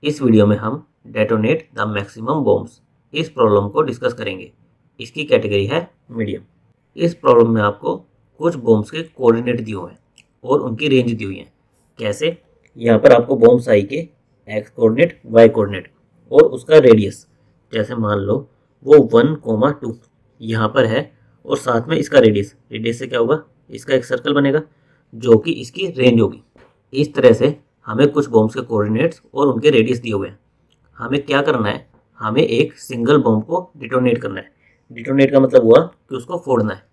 इस वीडियो में हम डेटोनेट द मैक्सिमम बॉम्ब्स इस प्रॉब्लम को डिस्कस करेंगे। इसकी कैटेगरी है मीडियम। इस प्रॉब्लम में आपको कुछ बॉम्ब्स के कोऑर्डिनेट दिए हुए हैं और उनकी रेंज दी हुई है। कैसे? यहाँ पर आपको बॉम्ब्स आई के एक्स कोऑर्डिनेट, वाई कोऑर्डिनेट और उसका रेडियस, जैसे मान लो वो 1,2 यहाँ पर है और साथ में इसका रेडियस। रेडियस से क्या होगा? इसका एक सर्कल बनेगा जो कि इसकी रेंज होगी। इस तरह से हमें कुछ बॉम्ब्स के कोऑर्डिनेट्स और उनके रेडियस दिए हुए हैं। हमें क्या करना है? हमें एक सिंगल बॉम्ब को डिटोनेट करना है। डिटोनेट का मतलब हुआ कि उसको फोड़ना है।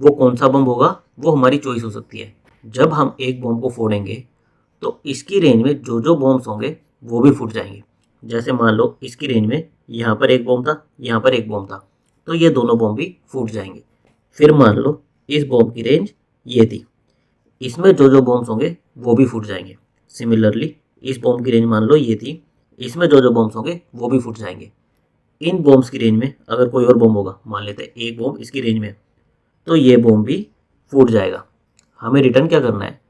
वो कौन सा बम होगा वो हमारी चॉइस हो सकती है। जब हम एक बम को फोड़ेंगे तो इसकी रेंज में जो जो बॉम्ब्स होंगे वो भी फूट जाएंगे। जैसे मान लो इसकी रेंज में यहाँ पर एक बम था, यहाँ पर एक बम था, तो ये दोनों बम भी फूट जाएंगे। फिर मान लो इस बम की रेंज ये थी, इसमें जो जो बॉम्ब्स होंगे वो भी फूट जाएंगे। सिमिलरली इस बॉम्ब की रेंज मान लो ये थी, इसमें जो जो बॉम्ब्स होंगे वो भी फूट जाएंगे। इन बॉम्ब्स की रेंज में अगर कोई और बॉम्ब होगा, मान लेते हैं एक बॉम्ब इसकी रेंज में, तो ये बॉम्ब भी फूट जाएगा। हमें रिटर्न क्या करना है?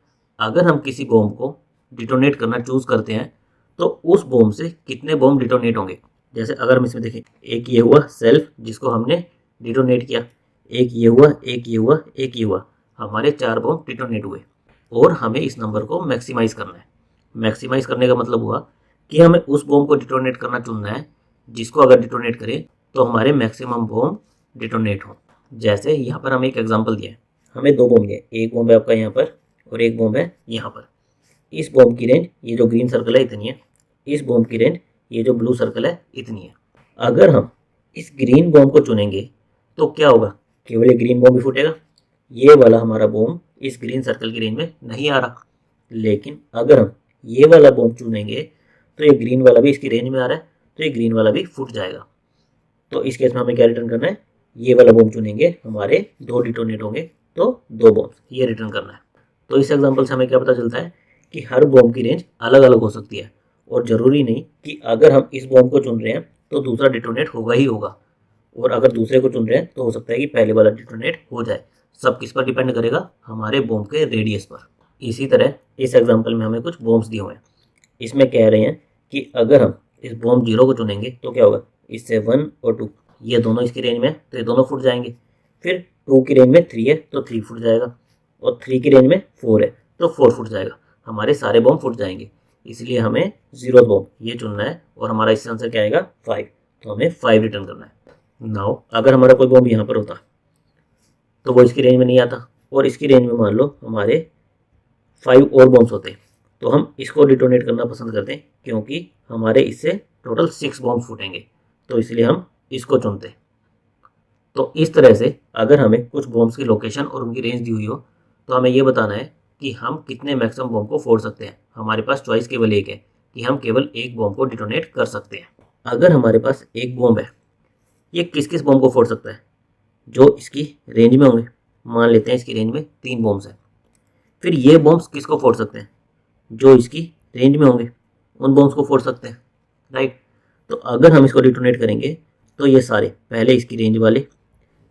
अगर हम किसी बॉम्ब को डिटोनेट करना चूज करते हैं तो उस बॉम्ब से कितने बॉम्ब डिटोनेट होंगे। जैसे अगर हम इसमें देखें, एक ये हुआ सेल्फ जिसको हमने डिटोनेट किया, एक ये हुआ, एक ये हुआ, एक ये हुआ, हमारे 4 बॉम्ब डिटोनेट हुए। और हमें इस नंबर को मैक्सिमाइज करना है। मैक्सिमाइज करने का मतलब हुआ कि हमें उस बॉम्ब को डिटोनेट करना चुनना है जिसको अगर डिटोनेट करें तो हमारे मैक्सिमम बॉम्ब डिटोनेट हो। जैसे यहाँ पर हमें एक एग्जांपल दिया है, हमें 2 बॉम्ब दिए, एक बॉम्ब है आपका यहाँ पर और एक बॉम्ब है यहाँ पर। इस बॉम्ब की रेंज, ये जो ग्रीन सर्कल है, इतनी है। इस बॉम्ब की रेंज, ये जो ब्लू सर्कल है, इतनी है। अगर हम इस ग्रीन बॉम्ब को चुनेंगे तो क्या होगा? केवल ये ग्रीन बॉम्ब ही फूटेगा। ये वाला हमारा बॉम्ब इस ग्रीन सर्कल की रेंज में नहीं आ रहा। लेकिन अगर हम ये वाला बॉम्ब चुनेंगे तो ये ग्रीन वाला भी इसकी रेंज में आ रहा है, तो ये ग्रीन वाला भी फूट जाएगा। तो इस केस में हमें क्या रिटर्न करना है? ये वाला बॉम्ब चुनेंगे, हमारे 2 डिटोनेट होंगे, तो 2 बॉम्ब ये रिटर्न करना है। तो इस एग्जांपल से हमें क्या पता चलता है कि हर बॉम्ब की रेंज अलग अलग हो सकती है और ज़रूरी नहीं कि अगर हम इस बॉम्ब को चुन रहे हैं तो दूसरा डिटोनेट होगा ही होगा, और अगर दूसरे को चुन रहे हैं तो हो सकता है कि पहले वाला डिटोनेट हो जाए। सब किस पर डिपेंड करेगा? हमारे बॉम्ब के रेडियस पर। इसी तरह इस एग्जाम्पल में हमें कुछ बॉम्ब्स दिए हुए हैं। इसमें कह रहे हैं कि अगर हम इस बॉम्ब 0 को चुनेंगे तो क्या होगा? इससे 1 और 2, ये दोनों इसकी रेंज में, तो ये दोनों फुट जाएंगे। फिर 2 की रेंज में 3 है तो 3 फुट जाएगा, और 3 की रेंज में 4 है तो 4 फुट जाएगा। हमारे सारे बॉम्ब फुट जाएंगे। इसलिए हमें 0 बॉम्ब ये चुनना है और हमारा इससे आंसर क्या आएगा? 5। तो हमें 5 रिटर्न करना है। नाउ अगर हमारा कोई बॉम्ब यहाँ पर होता तो वो इसकी रेंज में नहीं आता, और इसकी रेंज में मान लो हमारे 5 और बॉम्ब्स होते, तो हम इसको डिटोनेट करना पसंद करते हैं क्योंकि हमारे इससे टोटल 6 बॉम्ब फूटेंगे, तो इसलिए हम इसको चुनते हैं। तो इस तरह से अगर हमें कुछ बॉम्ब्स की लोकेशन और उनकी रेंज दी हुई हो तो हमें ये बताना है कि हम कितने मैक्सिमम बॉम्ब को फोड़ सकते हैं। हमारे पास चॉइस केवल एक है कि हम केवल एक बॉम्ब को डिटोनेट कर सकते हैं। अगर हमारे पास एक बॉम्ब है, ये किस किस बॉम्ब को फोड़ सकता है? जो इसकी रेंज में होंगे। मान लेते हैं इसकी रेंज में 3 बॉम्ब्स हैं। फिर ये बॉम्ब्स किसको फोड़ सकते हैं? जो इसकी रेंज में होंगे, उन बॉम्ब्स को फोड़ सकते हैं, राइट। तो अगर हम इसको डिटोनेट करेंगे तो ये सारे, पहले इसकी रेंज वाले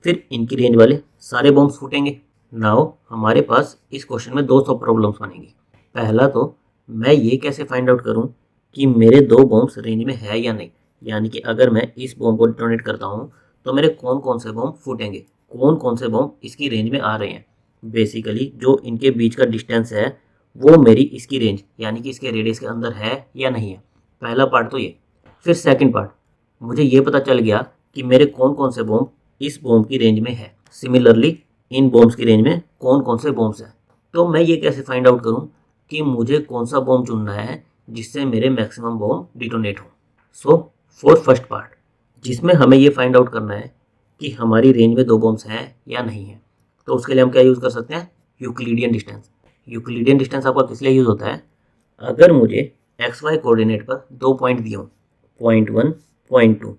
फिर इनकी रेंज वाले सारे बॉम्ब्स फूटेंगे। नाउ हमारे पास इस क्वेश्चन में 2 सब प्रॉब्लम्स बनेंगी। पहला तो मैं ये कैसे फाइंड आउट करूं कि मेरे 2 बॉम्ब्स रेंज में है या नहीं, यानी कि अगर मैं इस बॉम्ब को डिटोनेट करता हूं तो मेरे कौन कौन से बॉम्ब फूटेंगे, कौन कौन से बॉम्ब इसकी रेंज में आ रहे हैं। बेसिकली जो इनके बीच का डिस्टेंस है वो मेरी इसकी रेंज यानी कि इसके रेडियस के अंदर है या नहीं है। पहला पार्ट तो ये। फिर सेकंड पार्ट, मुझे ये पता चल गया कि मेरे कौन कौन से बॉम्ब इस बॉम्ब की रेंज में है। सिमिलरली इन बॉम्ब्स की रेंज में कौन कौन से बॉम्ब्स हैं। तो मैं ये कैसे फाइंड आउट करूं कि मुझे कौन सा बॉम्ब चुनना है जिससे मेरे मैक्सिमम बॉम्ब डिटोनेट हो। सो फॉर फर्स्ट पार्ट, जिसमें हमें ये फाइंड आउट करना है कि हमारी रेंज में 2 बॉम्ब्स हैं या नहीं है, तो उसके लिए हम क्या यूज़ कर सकते हैं? Euclidean distance. यूक्लिडियन डिस्टेंस आपका किस लिए यूज़ होता है? अगर मुझे एक्स वाई कोऑर्डिनेट पर 2 पॉइंट दिए हों, पॉइंट 1, पॉइंट 2,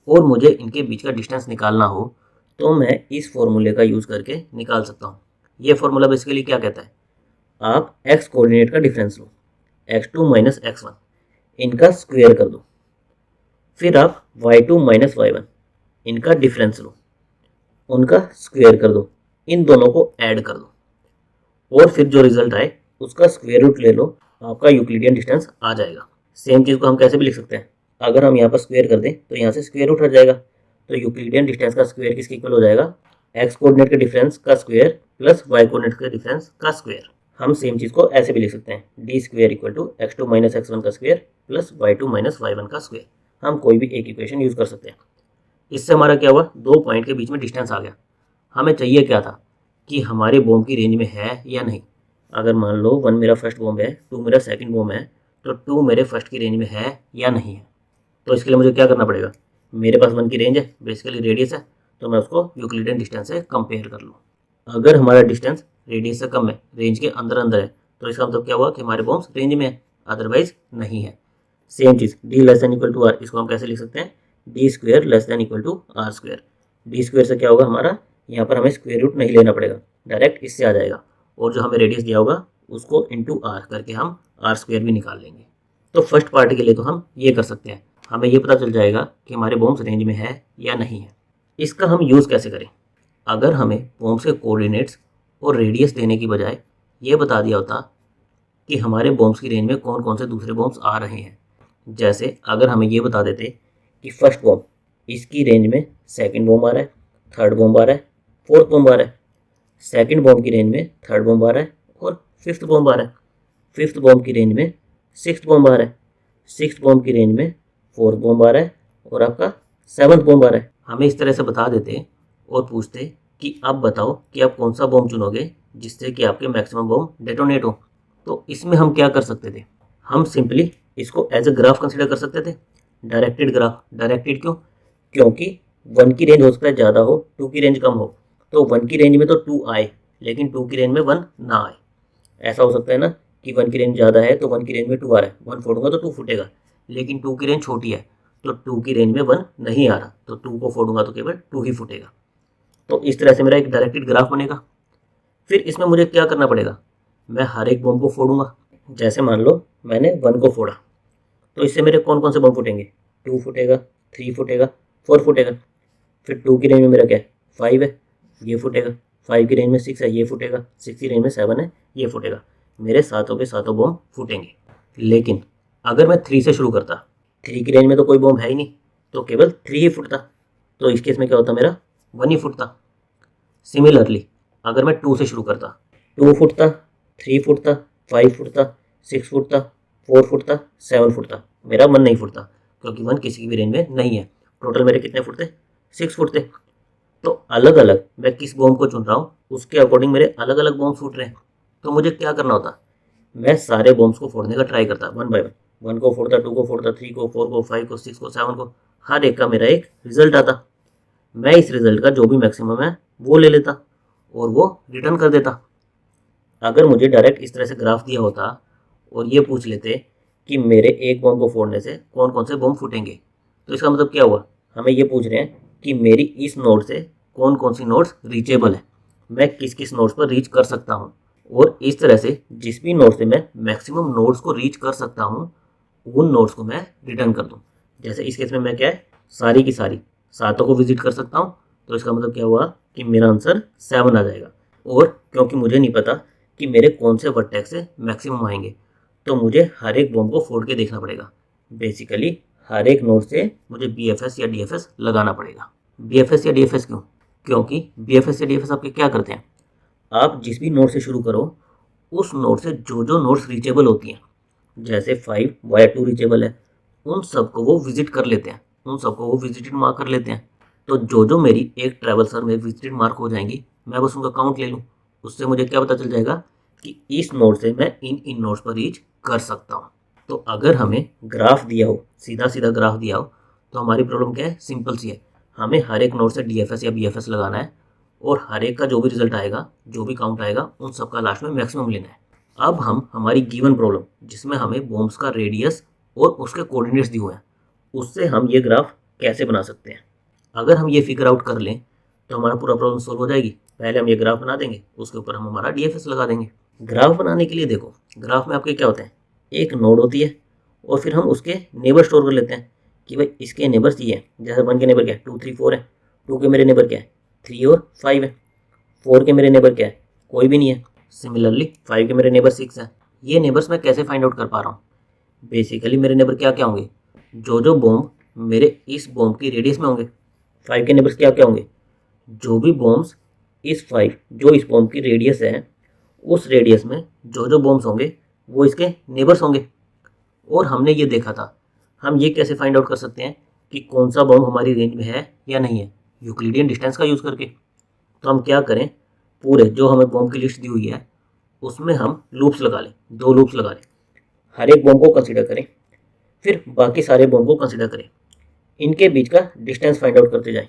और मुझे इनके बीच का डिस्टेंस निकालना हो तो मैं इस फॉर्मूले का यूज़ करके निकाल सकता हूँ। ये फॉर्मूला बेसिकली क्या कहता है? आप एक्स कोऑर्डिनेट का डिफरेंस लो, x2 माइनस x1, इनका स्क्वायर कर दो। फिर आप y2 माइनस y1, इनका डिफरेंस लो, उनका स्क्वायर कर दो, इन दोनों को ऐड कर दो, और फिर जो रिजल्ट आए उसका स्क्वायर रूट ले लो, आपका यूक्लिडियन डिस्टेंस आ जाएगा। सेम चीज़ को हम कैसे भी लिख सकते हैं, अगर हम यहाँ पर स्क्वायर कर दें तो यहाँ से स्क्वायर रूट हट जाएगा, तो यूक्लिडियन डिस्टेंस का स्क्वायर किसके इक्वल हो जाएगा, एक्स कोऑर्डिनेट के डिफरेंस का स्क्वायर प्लस वाई कोऑर्डिनेट के डिफरेंस का स्क्वायर। हम सेम चीज़ को ऐसे भी लिख सकते हैं, D square equal to X two minus X one का square plus Y two minus Y one का स्क्वायर। हम कोई भी एक इक्वेशन यूज़ कर सकते हैं। इससे हमारा क्या हुआ, दो पॉइंट के बीच में डिस्टेंस आ गया। हमें चाहिए क्या था कि हमारे बॉम्ब की रेंज में है या नहीं। अगर मान लो 1 मेरा फर्स्ट बॉम्ब है, 2 मेरा सेकंड बॉम्ब है, तो 2 मेरे फर्स्ट की रेंज में है या नहीं है। तो इसके लिए मुझे क्या करना पड़ेगा, मेरे पास 1 की रेंज है, बेसिकली रेडियस है, तो मैं उसको यूक्लिडियन डिस्टेंस से कंपेयर कर लूँ। अगर हमारा डिस्टेंस रेडियस से कम है, रेंज के अंदर अंदर है, तो इसका मतलब क्या हुआ कि हमारे बॉम्ब्स रेंज में है, अदरवाइज नहीं है। सेम चीज़ D less than equal to R, इसको हम कैसे लिख सकते हैं, D square less than equal to R square. D square से क्या होगा हमारा, यहाँ पर हमें स्क्वायर रूट नहीं लेना पड़ेगा, डायरेक्ट इससे आ जाएगा, और जो हमें रेडियस दिया होगा उसको इंटू आर करके हम आर स्क्वायर भी निकाल लेंगे। तो फर्स्ट पार्ट के लिए तो हम ये कर सकते हैं, हमें ये पता चल जाएगा कि हमारे बॉम्ब्स रेंज में है या नहीं है। इसका हम यूज़ कैसे करें, अगर हमें बॉम्ब्स के कोऑर्डिनेट्स और रेडियस देने की बजाय ये बता दिया होता कि हमारे बॉम्ब्स की रेंज में कौन कौन से दूसरे बॉम्ब्स आ रहे हैं। जैसे अगर हमें ये बता देते कि फर्स्ट बॉम्ब इसकी रेंज में सेकंड बॉम्ब आ रहा है, थर्ड बॉम्ब आ रहा है, फोर्थ बॉम्ब आ रहा है, सेकंड बॉम्ब की रेंज में थर्ड बॉम्ब आ रहा है और फिफ्थ बॉम्ब आ रहा है, फिफ्थ बॉम्ब की रेंज में सिक्स्थ बॉम्ब आ रहा है, सिक्स्थ बॉम्ब की रेंज में फोर्थ बॉम्ब आ रहा है और आपका सेवन्थ बॉम्ब आ रहा है। हमें इस तरह से बता देते और पूछते कि आप बताओ कि आप कौन सा बॉम्ब चुनोगे जिससे कि आपके मैक्सिमम बॉम्ब डेटोनेट हो। तो इसमें हम क्या कर सकते थे, हम सिंपली इसको एज अ ग्राफ कंसिडर कर सकते थे, डायरेक्टेड ग्राफ। डायरेक्टेड क्यों, क्योंकि 1 की रेंज हो सकता है ज़्यादा हो, 2 की रेंज कम हो, तो 1 की रेंज में तो 2 आए लेकिन 2 की रेंज में 1 ना आए। ऐसा हो सकता है ना कि 1 की रेंज ज़्यादा है तो 1 की रेंज में 2 आ रहा है, 1 फोड़ूंगा तो 2 फूटेगा, लेकिन 2 की रेंज छोटी है तो 2 की रेंज में 1 नहीं आ रहा, तो 2 को फोड़ूंगा तो केवल 2 ही फूटेगा। तो इस तरह से मेरा एक डायरेक्टेड ग्राफ बनेगा। फिर इसमें मुझे क्या करना पड़ेगा, मैं हर एक बॉम्ब को फोड़ूंगा। जैसे मान लो मैंने 1 को फोड़ा, तो इससे मेरे कौन कौन से बम फूटेंगे, 2 फूटेगा, 3 फूटेगा, 4 फूटेगा। फिर 2 की रेंज में मेरा क्या है, 5 है, ये फूटेगा। 5 की रेंज में 6 है, ये फूटेगा। 6 की रेंज में 7 है, ये फूटेगा। मेरे सातों के सातों बम फूटेंगे। लेकिन अगर मैं 3 से शुरू करता, 3 की रेंज में तो कोई बम है ही नहीं, तो केवल 3 ही फूटता, तो इस केस में क्या होता, मेरा 1 ही फूटता। सिमिलरली अगर मैं 2 से शुरू करता, 2 फुटता, 3 फुटता, 5 फुटता, 6 फुटता, 4 फुटता, 7 फुटता, मेरा 1 नहीं फुटता, क्योंकि 1 किसी भी रेंज में नहीं है। टोटल मेरे कितने फुटते, 6 फुटते। तो अलग अलग मैं किस बॉम्ब को चुन रहा हूँ उसके अकॉर्डिंग मेरे अलग अलग बॉम्ब फूट रहे हैं। तो मुझे क्या करना होता, मैं सारे बॉम्ब्स को फोड़ने का ट्राई करता, 1 बाय 1। 1 को फोड़ता, 2 को फोड़ता, 3 को, 4 को, 5 को, 6 को, 7 को, हर एक का मेरा एक रिजल्ट आता। मैं इस रिजल्ट का जो भी मैक्सिमम है वो ले लेता और वो रिटर्न कर देता। अगर मुझे डायरेक्ट इस तरह से ग्राफ दिया होता और ये पूछ लेते कि मेरे एक बॉम्ब को फोड़ने से कौन कौन से बॉम्ब फूटेंगे, तो इसका मतलब क्या हुआ, हमें ये पूछ रहे हैं कि मेरी इस नोड से कौन कौन सी नोड्स रीचेबल है, मैं किस किस नोड्स पर रीच कर सकता हूँ। और इस तरह से जिस भी नोड से मैं मैक्सिमम नोड्स को रीच कर सकता हूँ उन नोड्स को मैं रिटर्न कर दूँ। जैसे इस केस में मैं क्या है, सारी की सारी सातों को विजिट कर सकता हूँ, तो इसका मतलब क्या हुआ कि मेरा आंसर 7 आ जाएगा। और क्योंकि मुझे नहीं पता कि मेरे कौन से वर्टेक्स से मैक्सिमम आएंगे, तो मुझे हर एक बॉम्ब को फोड़ के देखना पड़ेगा। बेसिकली हर एक नोड से मुझे BFS या DFS लगाना पड़ेगा। BFS या DFS क्यों, क्योंकि BFS या DFS आपके क्या करते हैं, आप जिस भी नोड से शुरू करो उस नोड से जो जो नोड्स रीचेबल होती हैं, जैसे 5 वाया 2 रीचेबल है, उन सबको वो विजिट कर लेते हैं, उन सबको वो विजिटेड मार्क कर लेते हैं। तो जो जो मेरी एक ट्रैवल्सर में विजिटेड मार्क हो जाएंगी, मैं बस उनका काउंट ले लूँ, उससे मुझे क्या पता चल जाएगा कि इस नोड से मैं इन नोड्स पर रीच कर सकता हूँ। तो अगर हमें ग्राफ दिया हो, सीधा सीधा ग्राफ दिया हो, तो हमारी प्रॉब्लम क्या है, सिंपल सी है, हमें हर एक नोड से DFS या BFS लगाना है और हर एक का जो भी रिजल्ट आएगा, जो भी काउंट आएगा, उन सबका लास्ट में मैक्सिमम लेना है। अब हम हमारी गिवन प्रॉब्लम जिसमें हमें बॉम्ब्स का रेडियस और उसके कोऑर्डिनेट्स दिए हुए हैं, उससे हम ये ग्राफ कैसे बना सकते हैं। अगर हम ये फिगर आउट कर लें तो हमारा पूरा प्रॉब्लम सॉल्व हो जाएगी। पहले हम ये ग्राफ बना देंगे, उसके ऊपर हम हमारा DFS लगा देंगे। ग्राफ बनाने के लिए देखो, ग्राफ में आपके क्या होते हैं, एक नोड होती है और फिर हम उसके नेबर स्टोर कर लेते हैं कि भाई इसके नेबर्स ये है। जैसे 1 के नेबर क्या है, 2 3 4 है, 2 के मेरे नेबर क्या है, 3 और 5 है, 4 के मेरे नेबर क्या है, कोई भी नहीं है। सिमिलरली 5 के मेरे नेबर 6 है। ये नेबर्स मैं कैसे फाइंड आउट कर पा रहा हूँ, बेसिकली मेरे नेबर क्या क्या होंगे, जो बॉम्ब मेरे इस बॉम्ब की रेडियस में होंगे। 5 के नेबर्स क्या क्या होंगे, जो भी बॉम्ब्स इस 5 जो इस बॉम्ब की रेडियस है, उस रेडियस में जो बॉम्ब्स होंगे वो इसके नेबर्स होंगे। और हमने ये देखा था, हम ये कैसे फाइंड आउट कर सकते हैं कि कौन सा बॉम्ब हमारी रेंज में है या नहीं है, यूक्लिडियन डिस्टेंस का यूज़ करके। तो हम क्या करें, पूरे जो हमें बॉम्ब की लिस्ट दी हुई है उसमें हम लूप्स लगा लें, 2 लूप्स लगा लें। हर एक बॉम्ब को कंसीडर करें, फिर बाकी सारे बॉम्ब को कंसीडर करें, इनके बीच का डिस्टेंस फाइंड आउट करते जाएं।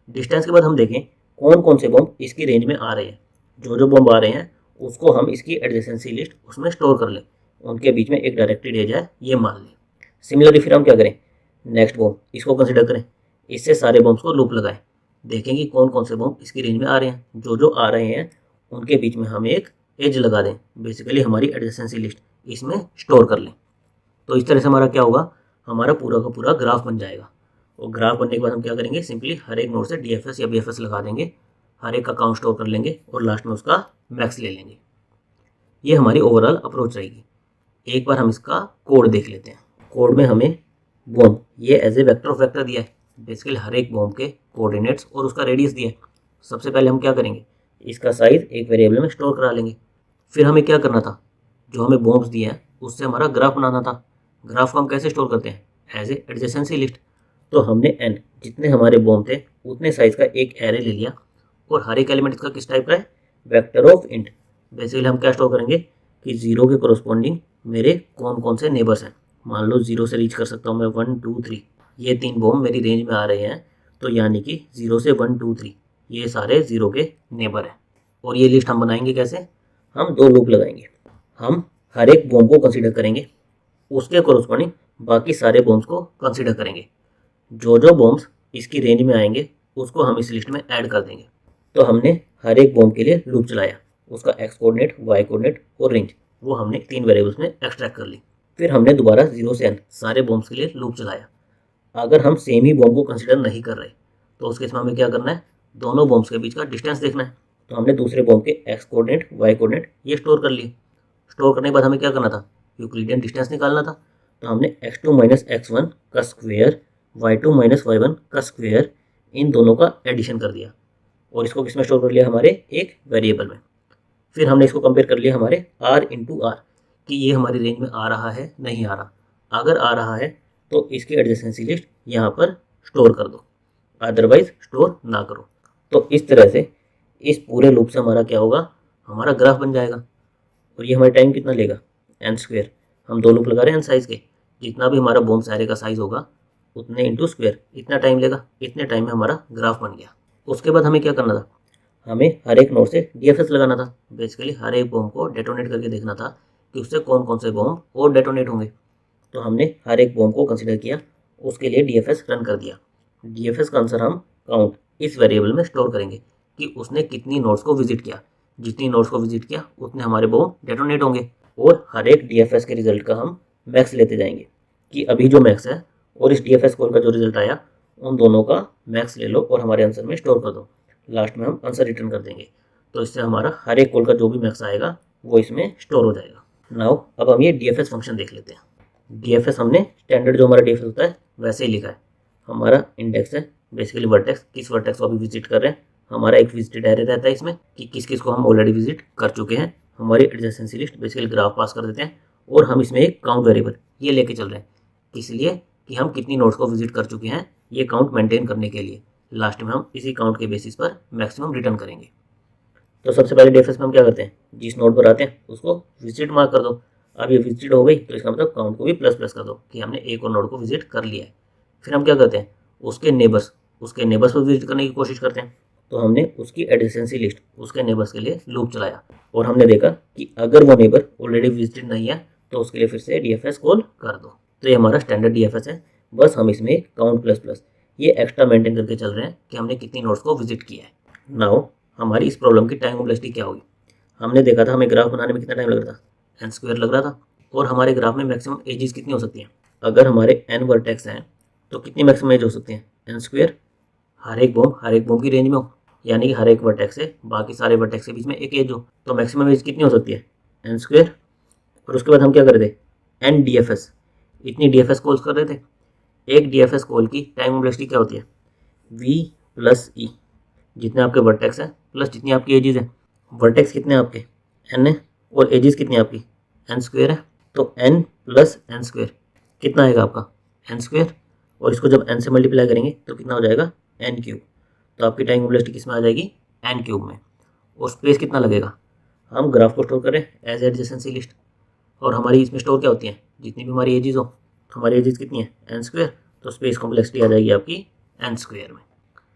डिस्टेंस के बाद हम देखें कौन कौन से बॉम्ब इसकी रेंज में आ रहे हैं। जो बॉम्ब आ रहे हैं उसको हम इसकी एडजेसेंसी लिस्ट उसमें स्टोर कर लें, उनके बीच में एक डायरेक्टेड एज है ये मान लें। सिमिलरली फिर हम क्या करें, नेक्स्ट बॉम्ब इसको कंसिडर करें, इससे सारे बॉम्ब्स को लूप लगाएं, देखें कि कौन कौन से बॉम्ब इसकी रेंज में आ रहे हैं। जो आ रहे हैं उनके बीच में हम एक एज लगा दें, बेसिकली हमारी एडजेसेंसी लिस्ट इसमें स्टोर कर लें। तो इस तरह से हमारा क्या होगा, हमारा पूरा का पूरा ग्राफ बन जाएगा। और ग्राफ बनने के बाद हम क्या करेंगे, सिंपली हर एक नोड से DFS या BFS लगा देंगे, हर एक का काउंट स्टोर कर लेंगे और लास्ट में उसका मैक्स ले लेंगे। ये हमारी ओवरऑल अप्रोच रहेगी। एक बार हम इसका कोड देख लेते हैं। कोड में हमें बॉम्ब ये as a vector of vector दिया है, बेसिकली हर एक बॉम्ब के कोऑर्डिनेट्स और उसका रेडियस दिया है। सबसे पहले हम क्या करेंगे, इसका साइज एक वेरिएबल में स्टोर करा लेंगे। फिर हमें क्या करना था, जो हमें बॉम्ब्स दिए हैं उससे हमारा ग्राफ बनाना था। ग्राफ को हम कैसे स्टोर करते हैं, एज ए एडजेसेंसी लिस्ट। तो हमने n जितने हमारे बॉम्ब थे उतने साइज का एक एरे ले लिया और हर एक एलिमेंट इसका किस टाइप का है, वेक्टर ऑफ इंट। बेसिकली हम क्या स्टोर करेंगे कि 0 के कोरोस्पॉन्डिंग मेरे कौन कौन से नेबर्स हैं। मान लो 0 से रीच कर सकता हूँ मैं 1 2 3, ये 3 बॉम्ब मेरी रेंज में आ रहे हैं, तो यानी कि 0 से 1 2 3 ये सारे 0 के नेबर हैं। और ये लिस्ट हम बनाएंगे कैसे, हम 2 लूप लगाएंगे। हम हर एक बॉम्ब को कंसीडर करेंगे, उसके कोरोस्पॉन्डिंग बाकी सारे बॉम्ब्स को कंसीडर करेंगे। जो बॉम्ब्स इसकी रेंज में आएंगे उसको हम इस लिस्ट में ऐड कर देंगे। तो हमने हर एक बॉम्ब के लिए लूप चलाया, उसका x कोऑर्डिनेट, y कोऑर्डिनेट और रेंज वो हमने 3 वेरिएबल्स में एक्सट्रैक्ट कर ली। फिर हमने दोबारा 0 से n सारे बॉम्ब्स के लिए लूप चलाया। अगर हम सेम ही बॉम्ब को कंसीडर नहीं कर रहे तो उस केस में हमें क्या करना है, दोनों बॉम्ब्स के बीच का डिस्टेंस देखना है। तो हमने दूसरे बॉम्ब के x कोऑर्डिनेट, y कोऑर्डिनेट ये स्टोर कर लिए। स्टोर करने के बाद हमें क्या करना था, यूक्लिडियन डिस्टेंस निकालना था। तो हमने x2 माइनस x1 का स्क्वायर, y2 माइनस y1 का स्क्वायर, इन दोनों का एडिशन कर दिया और इसको किस में स्टोर कर लिया, हमारे एक वेरिएबल में। फिर हमने इसको कंपेयर कर लिया हमारे r इंटू आर कि ये हमारी रेंज में आ रहा है नहीं आ रहा। अगर आ रहा है तो इसकी एडजेसेंसी लिस्ट यहाँ पर स्टोर कर दो, अदरवाइज स्टोर ना करो। तो इस तरह से इस पूरे लूप से हमारा क्या होगा, हमारा ग्राफ बन जाएगा। और ये हमारा टाइम कितना लेगा, n²। हम 2 लूप लगा रहे हैं n साइज के, जितना भी हमारा बॉम्ब सारे का साइज होगा उतने इंटू स्क्वायर, इतना टाइम लेगा। इतने टाइम में हमारा ग्राफ बन गया। उसके बाद हमें क्या करना था, हमें हर एक नोड से DFS लगाना था। बेसिकली हर एक बॉम्ब को डेटोनेट करके देखना था कि उससे कौन कौन से बॉम्ब और डेटोनेट होंगे। तो हमने हर एक बॉम्ब को कंसिडर किया, उसके लिए DFS रन कर दिया। DFS का आंसर हम काउंट इस वेरिएबल में स्टोर करेंगे कि उसने कितनी नोड्स को विजिट किया। जितनी नोड्स को विजिट किया उतने हमारे बॉम्ब डेटोनेट होंगे। और हर एक DFS के रिजल्ट का हम मैक्स लेते जाएंगे कि अभी जो मैक्स है और इस DFS कोड का जो रिजल्ट आया उन दोनों का मैक्स ले लो और हमारे आंसर में स्टोर कर दो। लास्ट में हम आंसर रिटर्न कर देंगे। तो इससे हमारा हर एक कोड का जो भी मैक्स आएगा वो इसमें स्टोर हो जाएगा। नाउ अब हम ये DFS फंक्शन देख लेते हैं। DFS हमने स्टैंडर्ड जो हमारा DFS होता है वैसे ही लिखा है। हमारा इंडेक्स है, बेसिकली वर्टेक्स, किस वर्टेक्स को अभी विजिट कर रहे हैं। हमारा एक विजिटेड एरे रहता है इसमें कि किस किस को हम ऑलरेडी विजिट कर चुके हैं। हमारी एडजेसेंसी लिस्ट बेसिकली ग्राफ पास कर देते हैं और हम इसमें एक काउंट वेरिएबल ये लेके चल रहे हैं, इसलिए कि हम कितनी नोड्स को विजिट कर चुके हैं ये काउंट मेंटेन करने के लिए। लास्ट में हम इसी काउंट के बेसिस पर मैक्सिमम रिटर्न करेंगे। तो सबसे पहले DFS में हम क्या करते हैं, जिस नोड पर आते हैं उसको विजिट मार्क कर दो। अब ये विजिट हो गई तो इसका मतलब काउंट को भी प्लस प्लस कर दो कि हमने एक और नोड को विजिट कर लिया है। फिर हम क्या करते हैं, उसके नेबर्स पर विजिट करने की कोशिश करते हैं। तो हमने उसकी एडजेसेंसी लिस्ट उसके नेबर्स के लिए लूप चलाया और हमने देखा कि अगर वो नेबर ऑलरेडी विजिटेड नहीं है तो उसके लिए फिर से DFS कॉल कर दो। तो ये हमारा स्टैंडर्ड DFS है, बस हम इसमें काउंट प्लस प्लस ये एक्स्ट्रा मेंटेन करके चल रहे हैं कि हमने कितनी नोड्स को विजिट किया है। नाउ हमारी इस प्रॉब्लम की टाइम कॉम्प्लेक्सिटी क्या होगी। हमने देखा था हमें ग्राफ बनाने में कितना टाइम लग रहा था, n² लग रहा था। और हमारे ग्राफ में मैक्सिमम एजेस कितनी हो सकती हैं, अगर हमारे n वर्टेक्स हैं तो कितनी मैक्सिमम एज हो सकती है, n²। हर एक बॉम्ब की रेंज में हो, यानी कि हर एक वर्टेक्स से बाकी सारे वर्टेक्स के बीच में एक एज हो, तो मैक्सिमम एज कितनी हो सकती है, n²। और उसके बाद हम क्या कर रहे थे, NDFS इतनी DFS कॉल्स कर रहे थे। एक DFS कॉल की टाइम कॉम्प्लेक्सिटी क्या होती है, V प्लस ई, जितने आपके वर्टेक्स हैं प्लस जितनी आपकी एजेस हैं। वर्टेक्स कितने हैं आपके, n है, और एजेस कितनी है आपकी, n स्क्वेयर है। तो n प्लस n स्क्वेयर कितना आएगा आपका, n स्क्वेयर, और इसको जब n से मल्टीप्लाई करेंगे तो कितना हो जाएगा, n क्यूब। तो आपकी टाइम कॉम्प्लेक्सिटी किस में आ जाएगी, n क्यूब में। और स्पेस कितना लगेगा, हम ग्राफ को स्टोर करें एज एडजेसेंसी लिस्ट, और हमारी इसमें स्टोर क्या होती है, जितनी भी हमारी एजेस हो। तो हमारी एजेस कितनी है, n स्क्वेयर, तो स्पेस कॉम्प्लेक्सिटी आ जाएगी आपकी n स्क्वेयर में।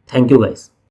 Thank you guys.